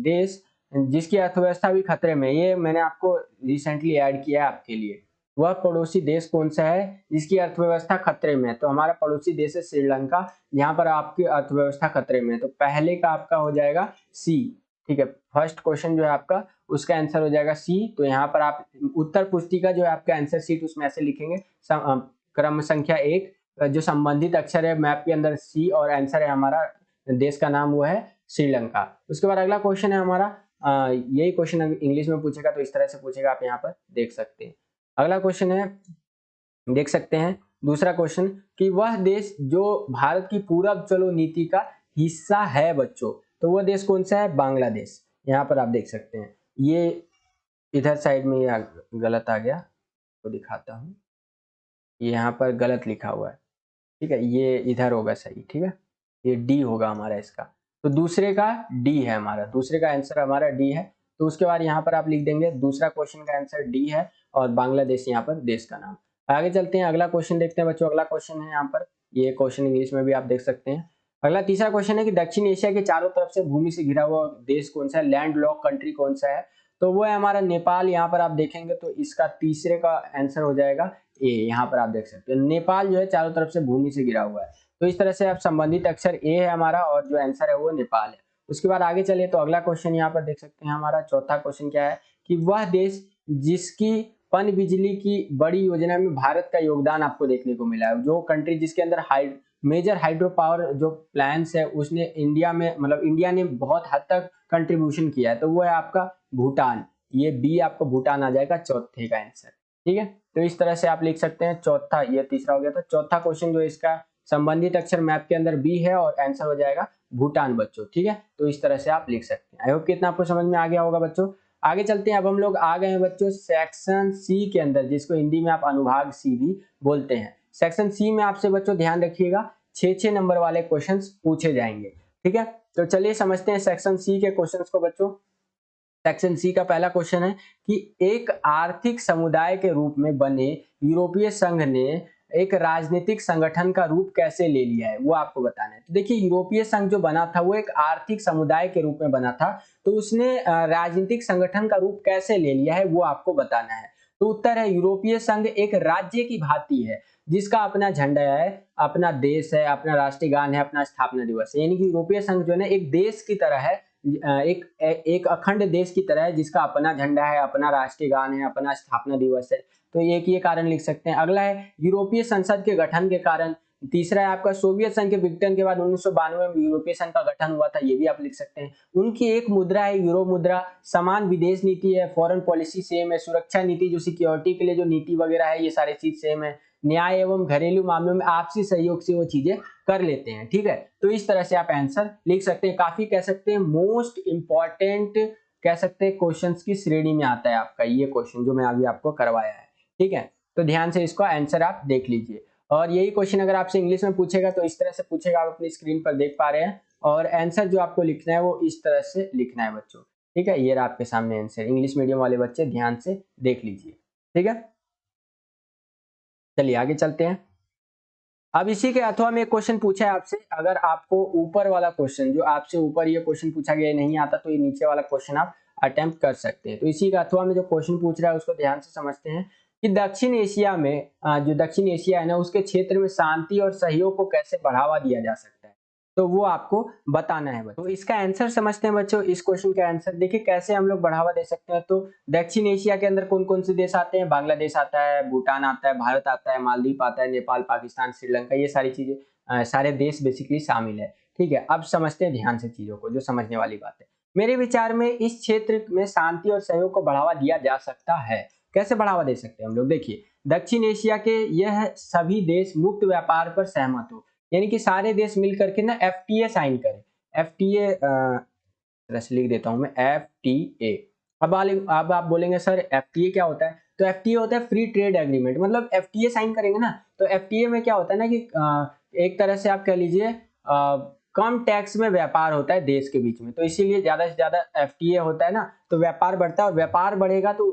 देश जिसकी अर्थव्यवस्था भी खतरे में, ये मैंने आपको रिसेंटली ऐड किया है आपके लिए। वह पड़ोसी देश कौन सा है जिसकी अर्थव्यवस्था खतरे में है? तो हमारा पड़ोसी देश है श्रीलंका, यहाँ पर आपकी अर्थव्यवस्था खतरे में है। तो पहले का आपका हो जाएगा सी। ठीक है, फर्स्ट क्वेश्चन जो है आपका उसका आंसर हो जाएगा सी। तो यहाँ पर आप उत्तर पुस्तिका जो है आपका आंसर सीट उसमें ऐसे लिखेंगे, क्रम संख्या 1 जो संबंधित अक्षर है मैप के अंदर सी, और आंसर है हमारा देश का नाम वो है श्रीलंका। उसके बाद अगला क्वेश्चन है हमारा, यही क्वेश्चन इंग्लिश में पूछेगा तो इस तरह से पूछेगा, आप यहाँ पर देख सकते हैं। अगला क्वेश्चन है, देख सकते हैं दूसरा क्वेश्चन कि वह देश जो भारत की पूरब चलो नीति का हिस्सा है बच्चों, तो वह देश कौन सा है? बांग्लादेश। यहाँ पर आप देख सकते हैं, ये इधर साइड में ये गलत आ गया तो दिखाता हूँ, यहाँ पर गलत लिखा हुआ है। ठीक है, ये इधर होगा सही। ठीक है, ये डी होगा हमारा इसका, तो दूसरे का डी है हमारा, दूसरे का आंसर हमारा डी है। तो उसके बाद यहाँ पर आप लिख देंगे दूसरा क्वेश्चन का आंसर डी है, और बांग्लादेश यहाँ पर देश का नाम। आगे चलते हैं, अगला क्वेश्चन देखते हैं बच्चों। अगला क्वेश्चन है यहाँ पर, ये क्वेश्चन इंग्लिश में भी आप देख सकते हैं। अगला तीसरा क्वेश्चन है कि दक्षिण एशिया के चारों तरफ से भूमि से घिरा हुआ देश कौन सा है? लैंड लॉक कंट्री कौन सा है? तो वो है हमारा नेपाल। यहाँ पर आप देखेंगे तो इसका तीसरे का आंसर हो जाएगा ए। यहाँ पर आप देख सकते हैं नेपाल जो है चारों तरफ से भूमि से घिरा हुआ है। तो इस तरह से आप संबंधित अक्षर ए है हमारा, और जो आंसर है वो नेपाल है। उसके बाद आगे चले तो अगला क्वेश्चन यहाँ पर देख सकते हैं, हमारा चौथा क्वेश्चन क्या है कि वह देश जिसकी पन बिजली की बड़ी योजना में भारत का योगदान आपको देखने को मिला है, जो कंट्री जिसके अंदर मेजर हाइड्रो पावर जो प्लांट्स है उसने इंडिया में, मतलब इंडिया ने बहुत हद तक कंट्रीब्यूशन किया है, तो वो है आपका भूटान। ये बी आपको भूटान आ जाएगा चौथे का आंसर। ठीक है, तो इस तरह से आप लिख सकते हैं चौथा, ये तीसरा हो गया था। चौथा क्वेश्चन जो इसका संबंधित अक्षर मैप के अंदर बी है, और आंसर हो जाएगा भूटान बच्चों। ठीक है, तो इस तरह से आप लिख सकते हैं। आई होप कि इतना आपको समझ में आ गया होगा बच्चों। आगे चलते हैं, अब हम लोग आ गए हैं बच्चों सेक्शन सी के अंदर, जिसको हिंदी में आप अनुभाग सी भी बोलते हैं। सेक्शन सी में आपसे बच्चों ध्यान रखिएगा 6 नंबर वाले क्वेश्चंस पूछे जाएंगे। ठीक है, तो चलिए समझते हैं सेक्शन सी के क्वेश्चंस को बच्चों। सेक्शन सी का पहला क्वेश्चन है कि एक आर्थिक समुदाय के रूप में बने यूरोपीय संघ ने एक राजनीतिक संगठन का रूप कैसे ले लिया है, वो आपको बताना है। तो देखिए, यूरोपीय संघ जो बना था वो एक आर्थिक समुदाय के रूप में बना था, तो उसने राजनीतिक संगठन का रूप कैसे ले लिया है वो आपको बताना है। तो उत्तर है यूरोपीय संघ एक राज्य की भांति है, जिसका अपना झंडा है, अपना देश है, अपना राष्ट्रीय गान है, अपना स्थापना दिवस है। यानी कि यूरोपीय संघ जो है ना एक देश की तरह है, एक अखंड देश की तरह है, जिसका अपना झंडा है, अपना राष्ट्रीय गान है, अपना स्थापना दिवस है। तो एक ये कारण लिख सकते हैं। अगला है यूरोपीय संसद के गठन के कारण। तीसरा है आपका सोवियत संघ के विघटन के बाद 1992 में यूरोपीय संघ का गठन हुआ था, ये भी आप लिख सकते हैं। उनकी एक मुद्रा है यूरो मुद्रा, समान विदेश नीति है, फॉरेन पॉलिसी सेम है, सुरक्षा नीति जो सिक्योरिटी के लिए जो नीति वगैरह है ये सारी चीज सेम है, न्याय एवं घरेलू मामलों में आपसी सहयोग से वो चीजें कर लेते हैं। ठीक है, तो इस तरह से आप आंसर लिख सकते हैं। काफी कह सकते हैं मोस्ट इंपॉर्टेंट कह सकते हैं क्वेश्चंस की श्रेणी में आता है आपका ये क्वेश्चन जो मैं अभी आपको करवाया है। ठीक है, तो ध्यान से इसको आंसर आप देख लीजिए। और यही क्वेश्चन अगर आपसे इंग्लिश में पूछेगा तो इस तरह से पूछेगा, आप अपनी स्क्रीन पर देख पा रहे हैं, और आंसर जो आपको लिखना है वो इस तरह से लिखना है बच्चों। ठीक है, ये रहा आपके सामने आंसर। इंग्लिश मीडियम वाले बच्चे ध्यान से देख लीजिए। ठीक है, चलिए आगे चलते हैं। अब इसी के अथवा में एक क्वेश्चन पूछा है आपसे, अगर आपको ऊपर वाला क्वेश्चन जो आपसे ऊपर ये क्वेश्चन पूछा गया नहीं आता तो ये नीचे वाला क्वेश्चन आप अटेम्प्ट कर सकते हैं। तो इसी का अथवा में जो क्वेश्चन पूछ रहा है उसको ध्यान से समझते हैं कि दक्षिण एशिया में जो दक्षिण एशिया है ना उसके क्षेत्र में शांति और सहयोग को कैसे बढ़ावा दिया जा सकता है, तो वो आपको बताना है बच्चों। तो इसका आंसर समझते हैं बच्चों। इस क्वेश्चन का आंसर देखिए कैसे हम लोग बढ़ावा दे सकते हैं। तो दक्षिण एशिया के अंदर कौन कौन से देश आते हैं, बांग्लादेश आता है, भूटान आता है, भारत आता है, मालदीव आता है, नेपाल, पाकिस्तान, श्रीलंका, ये सारी चीजें सारे देश बेसिकली शामिल है। ठीक है, अब समझते हैं ध्यान से चीजों को, जो समझने वाली बात है। मेरे विचार में इस क्षेत्र में शांति और सहयोग को बढ़ावा दिया जा सकता है। कैसे बढ़ावा दे सकते हैं हम लोग, देखिए दक्षिण एशिया के यह सभी देश मुक्त व्यापार पर सहमत हो, यानी कि सारे देश मिल करके ना एफटीए साइन करें। एफटीए लिख देता हूं मैं, एफटीए। अब आप बोलेंगे सर एफटीए क्या होता है, तो एफटीए होता है फ्री ट्रेड एग्रीमेंट। मतलब एफटीए साइन करेंगे ना, तो एफटीए में क्या होता है ना कि एक तरह से आप कह लीजिए कम टैक्स में व्यापार होता है देश के बीच में, तो इसीलिए ज्यादा से ज्यादा एफटीए होता है ना, तो व्यापार बढ़ता है और व्यापार बढ़ेगा तो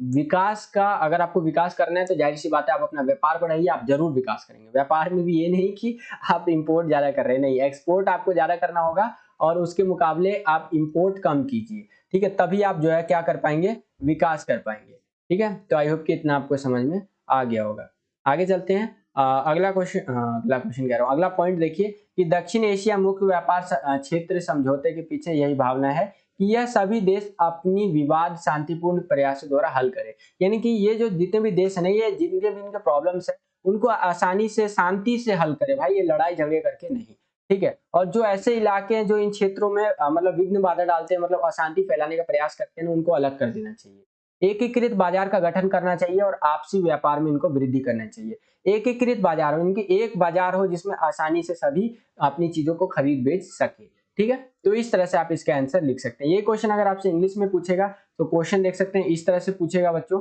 विकास का, अगर आपको विकास करना है तो जाहिर सी बात है आप अपना व्यापार बढ़ाइए, आप जरूर विकास करेंगे। व्यापार में भी ये नहीं कि आप इंपोर्ट ज्यादा कर रहे हैं, नहीं, एक्सपोर्ट आपको ज्यादा करना होगा और उसके मुकाबले आप इंपोर्ट कम कीजिए। ठीक है, तभी आप जो है क्या कर पाएंगे, विकास कर पाएंगे। ठीक है, तो आई होप कि इतना आपको समझ में आ गया होगा। आगे चलते हैं। अगला क्वेश्चन कह रहा हूँ, अगला पॉइंट देखिए कि दक्षिण एशिया मुक्त व्यापार क्षेत्र समझौते के पीछे यही भावना है कि यह सभी देश अपनी विवाद शांतिपूर्ण प्रयासों द्वारा हल करें। यानी कि ये जो जितने भी देश है ना, ये जिनके भी इनके प्रॉब्लम्स है उनको आसानी से शांति से हल करे भाई, ये लड़ाई झगड़े करके नहीं। ठीक है, और जो ऐसे इलाके हैं जो इन क्षेत्रों में मतलब विघ्न बाधा डालते हैं, मतलब अशांति फैलाने का प्रयास करते हैं, उनको अलग कर देना चाहिए। एकीकृत बाजार का गठन करना चाहिए और आपसी व्यापार में इनको वृद्धि करना चाहिए। एकीकृत बाजार हो, इनकी एक बाजार हो जिसमें आसानी से सभी अपनी चीजों को खरीद बेच सके। ठीक है, तो इस तरह से आप इसका आंसर लिख सकते हैं। ये क्वेश्चन अगर आपसे इंग्लिश में पूछेगा तो क्वेश्चन देख सकते हैं इस तरह से पूछेगा बच्चों,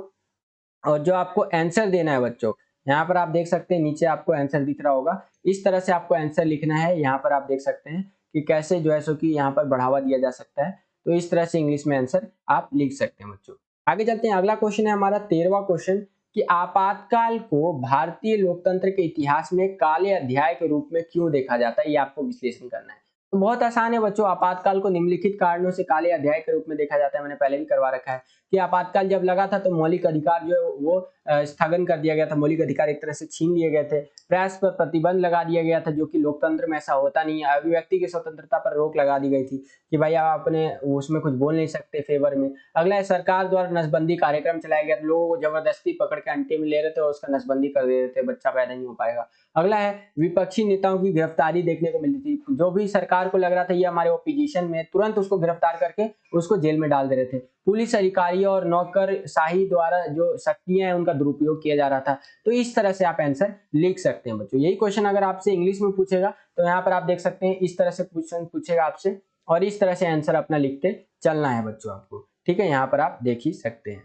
और जो आपको आंसर देना है बच्चों, यहाँ पर आप देख सकते हैं नीचे आपको आंसर दिख रहा होगा, इस तरह से आपको आंसर लिखना है। यहाँ पर आप देख सकते हैं कि कैसे जो है सो कि यहाँ पर बढ़ावा दिया जा सकता है, तो इस तरह से इंग्लिश में आंसर आप लिख सकते हैं बच्चों। आगे चलते हैं, अगला क्वेश्चन है हमारा 13वां क्वेश्चन कि आपातकाल को भारतीय लोकतंत्र के इतिहास में काले अध्याय के रूप में क्यों देखा जाता है, ये आपको विश्लेषण करना है। तो बहुत आसान है बच्चों, आपातकाल को निम्नलिखित कारणों से काले अध्याय के रूप में देखा जाता है। मैंने पहले भी करवा रखा है कि आपातकाल जब लगा था तो मौलिक अधिकार जो है वो स्थगन कर दिया गया था, मौलिक अधिकार एक तरह से छीन लिए गए थे। प्रेस पर प्रतिबंध लगा दिया गया था, जो कि लोकतंत्र में ऐसा होता नहीं है। अभिव्यक्ति की स्वतंत्रता पर रोक लगा दी गई थी कि भाई आप अपने उसमें कुछ बोल नहीं सकते फेवर में। अगला है सरकार द्वारा नसबंदी कार्यक्रम चलाया गया, लोगों को जबरदस्ती पकड़ के अंटे में ले रहे थे और उसका नसबंदी कर दे रहे थे, बच्चा पैदा नहीं हो पाएगा। अगला है विपक्षी नेताओं की गिरफ्तारी देखने को मिलती थी, जो भी सरकार को लग रहा था ये हमारे ओपोजिशन में, तुरंत उसको गिरफ्तार करके उसको जेल में डाल दे रहे थे। पुलिस अधिकारियों और नौकरशाही द्वारा जो शक्तियां हैं उनका दुरुपयोग किया जा रहा था। तो इस तरह से आप आंसर लिख सकते हैं बच्चों। यही क्वेश्चन अगर आपसे इंग्लिश में पूछेगा तो यहाँ पर आप देख सकते हैं इस तरह से क्वेश्चन पूछेगा आपसे, और इस तरह से आंसर अपना लिखते चलना है बच्चों आपको। ठीक है, यहाँ पर आप देख ही सकते हैं।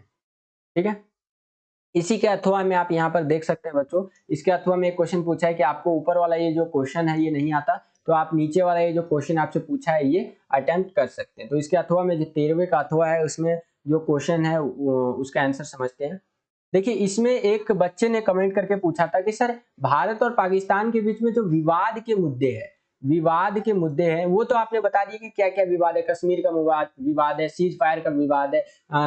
ठीक है, इसी के अथवा में आप यहाँ पर देख सकते हैं बच्चों, इसके अथवा में एक क्वेश्चन पूछा है कि आपको ऊपर वाला ये जो क्वेश्चन है ये नहीं आता, तो आप नीचे वाला ये जो क्वेश्चन आपसे पूछा है ये अटेम्प्ट कर सकते हैं। तो इसके अथवा में जो 13वें का अथवा है उसमें जो क्वेश्चन है उसका आंसर समझते हैं। देखिए इसमें एक बच्चे ने कमेंट करके पूछा था कि सर भारत और पाकिस्तान के बीच में जो विवाद के मुद्दे हैं वो तो आपने बता दिए कि क्या क्या विवाद है। कश्मीर का विवाद है, सीज फायर का विवाद है,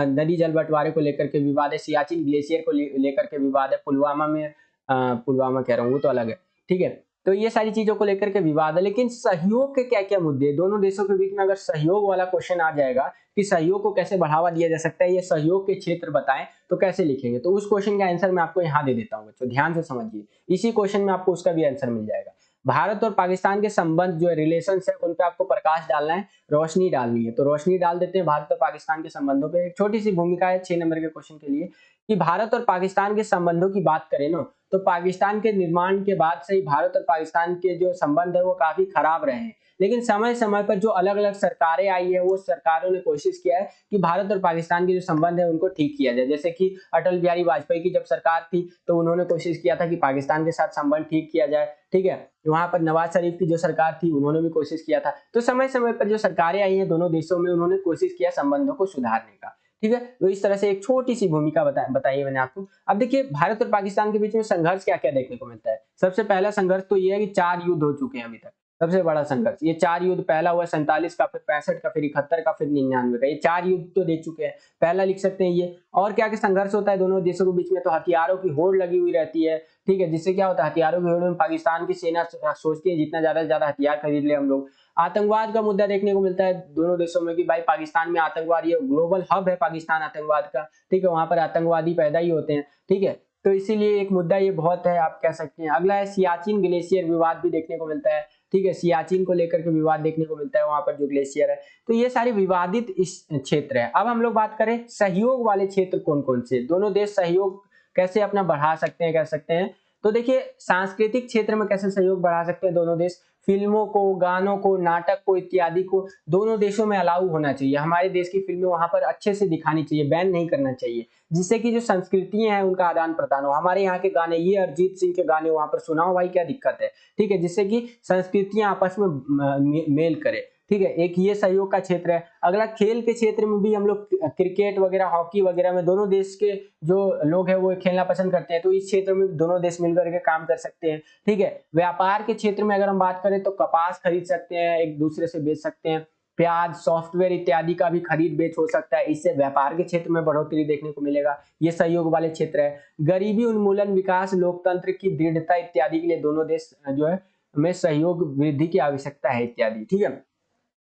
नदी जल बंटवारे को लेकर के विवाद है, सियाचिन ग्लेशियर को लेकर के विवाद है, पुलवामा कह रहा हूँ वो तो अलग है। ठीक है, तो ये सारी चीजों को लेकर के विवाद है, लेकिन सहयोग के क्या क्या मुद्दे हैं दोनों देशों के बीच में, अगर सहयोग वाला क्वेश्चन आ जाएगा कि सहयोग को कैसे बढ़ावा दिया जा सकता है, ये सहयोग के क्षेत्र बताएं, तो कैसे लिखेंगे। तो उस क्वेश्चन का आंसर मैं आपको यहाँ दे देता हूँ बच्चों, ध्यान से समझिए, इसी क्वेश्चन में आपको उसका भी आंसर मिल जाएगा। भारत और पाकिस्तान के संबंध जो रिलेशन है उन पे आपको प्रकाश डालना है, रोशनी डालनी है। तो रोशनी डाल देते हैं भारत और पाकिस्तान के संबंधों पे। एक छोटी सी भूमिका है 6 नंबर के क्वेश्चन के लिए कि भारत और पाकिस्तान के संबंधों की बात करें ना, तो पाकिस्तान के निर्माण के बाद से ही भारत और पाकिस्तान के जो संबंध है वो काफी खराब रहे हैं। लेकिन समय समय पर जो अलग अलग सरकारें आई है वो सरकारों ने कोशिश किया है कि भारत और पाकिस्तान के जो संबंध है उनको ठीक किया जाए। जैसे कि अटल बिहारी वाजपेयी की जब सरकार थी तो उन्होंने कोशिश किया था कि पाकिस्तान के साथ संबंध ठीक किया जाए। ठीक है, वहां पर नवाज शरीफ की जो सरकार थी उन्होंने भी कोशिश किया था। तो समय समय पर जो सरकारें आई हैं दोनों देशों में, उन्होंने कोशिश किया संबंधों को सुधारने का। ठीक है, तो इस तरह से एक छोटी सी भूमिका बताई मैंने आपको। अब देखिए भारत और पाकिस्तान के बीच में संघर्ष क्या क्या देखने को मिलता है। सबसे पहला संघर्ष तो ये है कि 4 युद्ध हो चुके हैं अभी तक। सबसे बड़ा संघर्ष ये 4 युद्ध, पहला हुआ 47 का, फिर 65 का, फिर 71 का, फिर 99 का, ये 4 युद्ध तो दे चुके हैं। पहला लिख सकते हैं ये। और क्या क्या संघर्ष होता है दोनों देशों के बीच में, तो हथियारों की होड़ लगी हुई रहती है, ठीक है, जिससे क्या होता है हथियारों की होड़ में पाकिस्तान की सेना सोचती है जितना ज्यादा से ज्यादा हथियार खरीद ले हम लोग। आतंकवाद का मुद्दा देखने को मिलता है दोनों देशों में कि भाई पाकिस्तान में आतंकवाद, ये ग्लोबल हब है पाकिस्तान आतंकवाद का, ठीक है, वहां पर आतंकवादी पैदा ही होते हैं, ठीक है, तो इसीलिए एक मुद्दा ये बहुत है, आप कह सकते हैं। अगला है सियाचिन ग्लेशियर विवाद भी देखने को मिलता है, ठीक है, सियाचिन को लेकर के विवाद देखने को मिलता है, वहां पर जो ग्लेशियर है, तो ये सारे विवादित इस क्षेत्र है। अब हम लोग बात करें सहयोग वाले क्षेत्र कौन कौन से, दोनों देश सहयोग कैसे अपना बढ़ा सकते हैं, कह सकते हैं। तो देखिए सांस्कृतिक क्षेत्र में कैसे सहयोग बढ़ा सकते हैं दोनों देश, फिल्मों को, गानों को, नाटक को इत्यादि को दोनों देशों में अलाउ होना चाहिए, हमारे देश की फिल्में वहां पर अच्छे से दिखानी चाहिए, बैन नहीं करना चाहिए, जिससे कि जो संस्कृतियां हैं उनका आदान प्रदान हो। हमारे यहाँ के गाने, ये अरिजीत सिंह के गाने वहां पर सुनाओ भाई, क्या दिक्कत है, ठीक है, जिससे कि संस्कृतियां आपस में मेल करे, ठीक है, एक ये सहयोग का क्षेत्र है। अगला खेल के क्षेत्र में भी हम लोग क्रिकेट वगैरह, हॉकी वगैरह में दोनों देश के जो लोग हैं वो खेलना पसंद करते हैं, तो इस क्षेत्र में दोनों देश मिलकर के काम कर सकते हैं, ठीक है। व्यापार के क्षेत्र में अगर हम बात करें तो कपास खरीद सकते हैं, एक दूसरे से बेच सकते हैं, प्याज, सॉफ्टवेयर इत्यादि का भी खरीद बेच हो सकता है, इससे व्यापार के क्षेत्र में बढ़ोतरी देखने को मिलेगा, ये सहयोग वाले क्षेत्र है। गरीबी उन्मूलन, विकास, लोकतंत्र की दृढ़ता इत्यादि के लिए दोनों देश जो है में सहयोग वृद्धि की आवश्यकता है इत्यादि, ठीक है।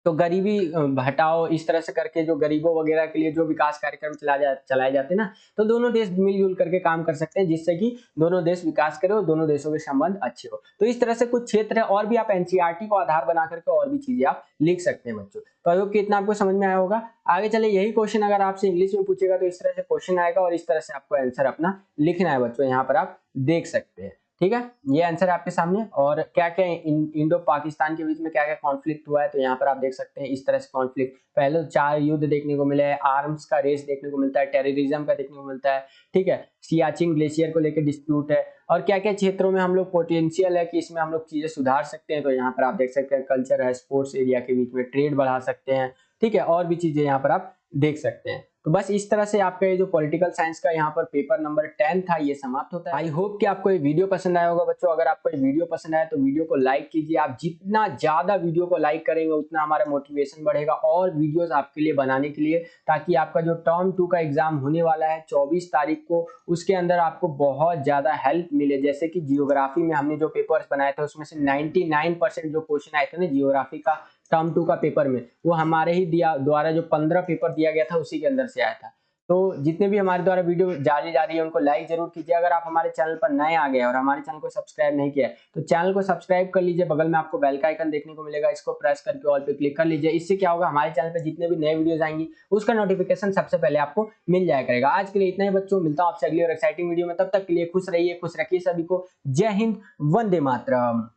तो गरीबी हटाओ, इस तरह से करके जो गरीबों वगैरह के लिए जो विकास कार्यक्रम चलाए जाते हैं ना, तो दोनों देश मिलजुल करके काम कर सकते हैं, जिससे कि दोनों देश विकास करें और दोनों देशों के संबंध अच्छे हो। तो इस तरह से कुछ क्षेत्र है, और भी आप एनसीईआरटी को आधार बना करके और भी चीजें आप लिख सकते हैं बच्चों। तो आई होप कि इतना आपको समझ में आया होगा। आगे चले यही क्वेश्चन अगर आपसे इंग्लिश में पूछेगा तो इस तरह से क्वेश्चन आएगा और इस तरह से आपको आंसर अपना लिखना है बच्चों, यहाँ पर आप देख सकते हैं, ठीक है, ये आंसर है आपके सामने। और क्या क्या इंडो पाकिस्तान के बीच में क्या क्या कॉन्फ्लिक्ट हुआ है, तो यहाँ पर आप देख सकते हैं इस तरह से कॉन्फ्लिक्ट, पहले तो 4 युद्ध देखने को मिले हैं, आर्म्स का रेस देखने को मिलता है, टेररिज्म का देखने को मिलता है, ठीक है, सियाचिन ग्लेशियर को लेकर डिस्प्यूट है, और क्या क्या क्षेत्रों में हम लोग पोटेंशियल है कि इसमें हम लोग चीजें सुधार सकते हैं, तो यहाँ पर आप देख सकते हैं कल्चर है, स्पोर्ट्स एरिया के बीच में ट्रेड बढ़ा सकते हैं, ठीक है, और भी चीजें यहाँ पर आप देख सकते हैं। तो बस इस तरह से आपका ये जो पॉलिटिकल साइंस का यहाँ पर पेपर नंबर 10 था ये समाप्त होता है। आई होप कि आपको ये वीडियो पसंद आया होगा बच्चों। अगर आपको ये वीडियो पसंद आया तो वीडियो को लाइक कीजिए, आप जितना ज्यादा वीडियो को लाइक करेंगे उतना हमारा मोटिवेशन बढ़ेगा और वीडियोस आपके लिए बनाने के लिए, ताकि आपका जो टर्म 2 का एग्जाम होने वाला है 24 तारीख को, उसके अंदर आपको बहुत ज्यादा हेल्प मिले। जैसे कि जियोग्राफी में हमने जो पेपर्स बनाए थे उसमें से 99% जो क्वेश्चन आए थे ना जियोग्राफी का टर्म 2 का पेपर में, वो हमारे ही द्वारा जो 15 पेपर दिया गया था उसी के अंदर से आया था। तो जितने भी हमारे द्वारा वीडियो डाली जा रही है उनको लाइक जरूर कीजिए। अगर आप हमारे चैनल पर नए आ गए और हमारे चैनल को सब्सक्राइब नहीं किया है तो चैनल को सब्सक्राइब कर लीजिए, बगल में आपको बेल का आइकन देखने को मिलेगा, इसको प्रेस करके ऑल पे क्लिक कर लीजिए। इससे क्या होगा, हमारे चैनल पर जितने भी नए वीडियोस आएंगी उसका नोटिफिकेशन सबसे पहले आपको मिल जाया करेगा। आज के लिए इतना ही बच्चों, मिलता हूं आपसे अगली और एक्साइटिंग वीडियो में, तब तक के लिए खुश रहिए, खुश रखिए सभी को। जय हिंद, वंदे मातरम।